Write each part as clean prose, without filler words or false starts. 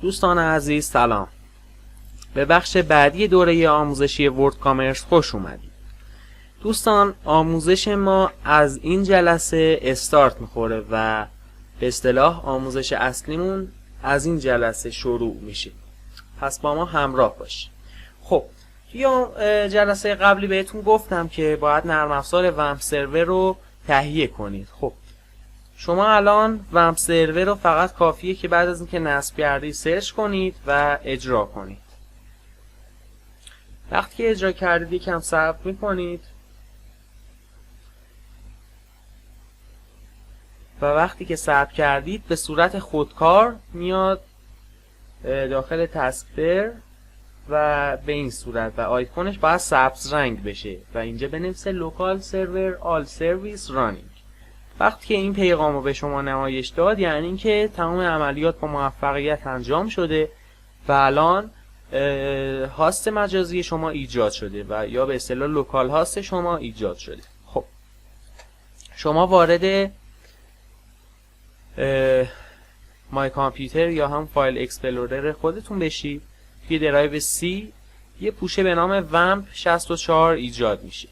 دوستان عزیز سلام. به بخش بعدی دوره آموزشی ورد کامرس خوش اومدید. دوستان آموزش ما از این جلسه استارت میخوره و به اصطلاح آموزش اصلیمون از این جلسه شروع میشه. پس با ما همراه باشید. خب توی جلسه قبلی بهتون گفتم که باید نرم افزار ومپ سرور رو تهیه کنید. خب شما الان ومپ سرور رو فقط کافیه که بعد از اینکه نصب کردید سرچ کنید و اجرا کنید. وقتی که اجرا کردید یکم صبر میکنید و وقتی که ثبت کردید به صورت خودکار میاد داخل تسکبر و به این صورت و آیکونش باید سبز رنگ بشه و اینجا بنویسه لوکال سرور آل سرویس رانینگ. وقتی که این پیغام رو به شما نمایش داد یعنی اینکه تمام عملیات با موفقیت انجام شده و الان هاست مجازی شما ایجاد شده و یا به اصطلاح لوکال هاست شما ایجاد شده. خب شما وارد مای کامپیوتر یا هم فایل اکسپلورر خودتون بشید. توی درایو سی یه پوشه به نام ومپ 64 ایجاد میشه.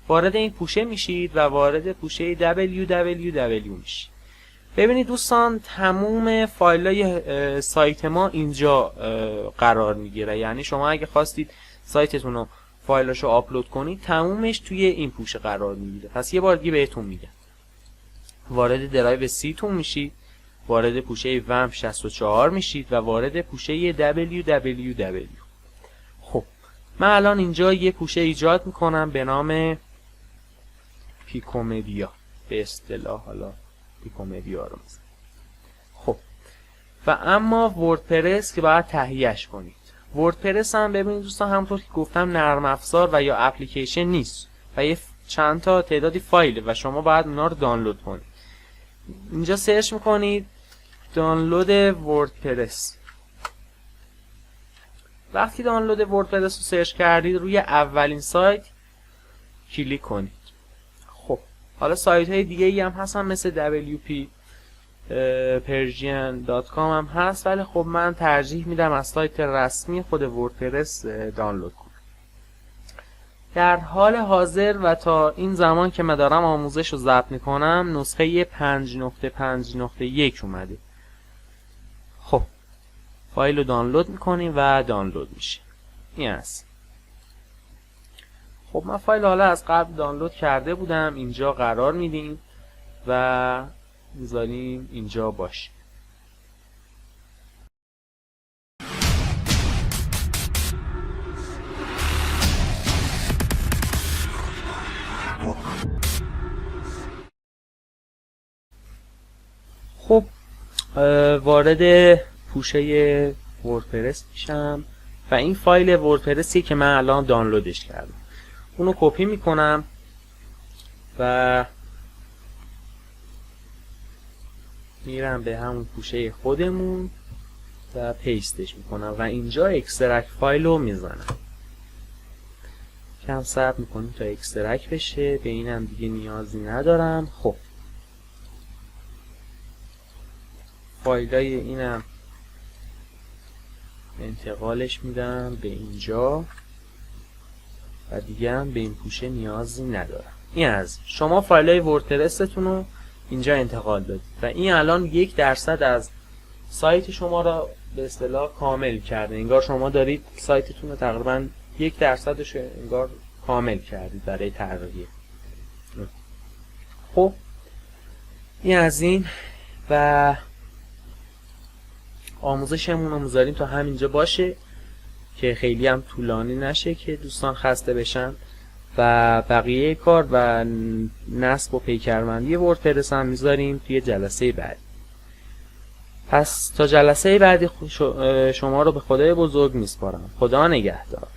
وارد این پوشه میشید و وارد پوشه www میشید. ببینید دوستان تموم فایلای سایت ما اینجا قرار میگیره. یعنی شما اگه خواستید سایتتون رو فایلاشو آپلود کنید تمومش توی این پوشه قرار میگیره. پس یه بار دیگه بهتون میگم. وارد درایو سی تون میشید، وارد پوشه ومپ 64 میشید و وارد پوشه www. خب من الان اینجا یه پوشه ایجاد میکنم به نام پیکومدیا، به اصطلاح حالا پیکومدیا رو میزنم. خب و اما وردپرس که باید تهیهش کنید. وردپرس هم ببینید دوستان همونطور که گفتم نرم افزار و یا اپلیکیشن نیست و یه چند تا تعدادی فایله و شما باید اونا رو دانلود کنید. اینجا سرچ میکنید دانلود وردپرس. وقتی دانلود وردپرس رو سرچ کردید روی اولین سایت کلیک کنید. خب حالا سایت های دیگه ای هم هستن مثل wp-persian.com هم هست ولی خب من ترجیح میدم از سایت رسمی خود وردپرس دانلود کنم. در حال حاضر و تا این زمان که من دارم آموزش رو ضبط میکنم نسخه 5.5.1 اومده. خب فایل رو دانلود میکنیم و دانلود میشه. این هست. خب من فایل حالا از قبل دانلود کرده بودم. اینجا قرار میدیم و میذاریم اینجا باشه. خب وارد پوشه وردپرس میشم و این فایل وردپرسی که من الان دانلودش کردم اونو کپی میکنم و میرم به همون پوشه خودمون و پیستش میکنم و اینجا اکسترکت فایل رو میزنم. کم صبر میکنیم تا اکسترکت بشه. به اینم دیگه نیازی ندارم. خب فایلای اینم انتقالش میدم به اینجا و دیگه هم به این پوشه نیازی ندارم. این از شما فایلای وردپرستون رو اینجا انتقال دادید و این الان 1% از سایت شما را به اصطلاح کامل کرده. انگار شما دارید سایتتون رو تقریبا 1% انگار کامل کردید برای طراحی. خب این از این و آموزشمون رو میذاریم تا همینجا باشه که خیلی هم طولانی نشه که دوستان خسته بشن و بقیه کار و نصب و پیکرمندی وردپرس هم میذاریم توی جلسه بعد. پس تا جلسه بعدی شما رو به خدای بزرگ میسپارم. خدا نگهدار.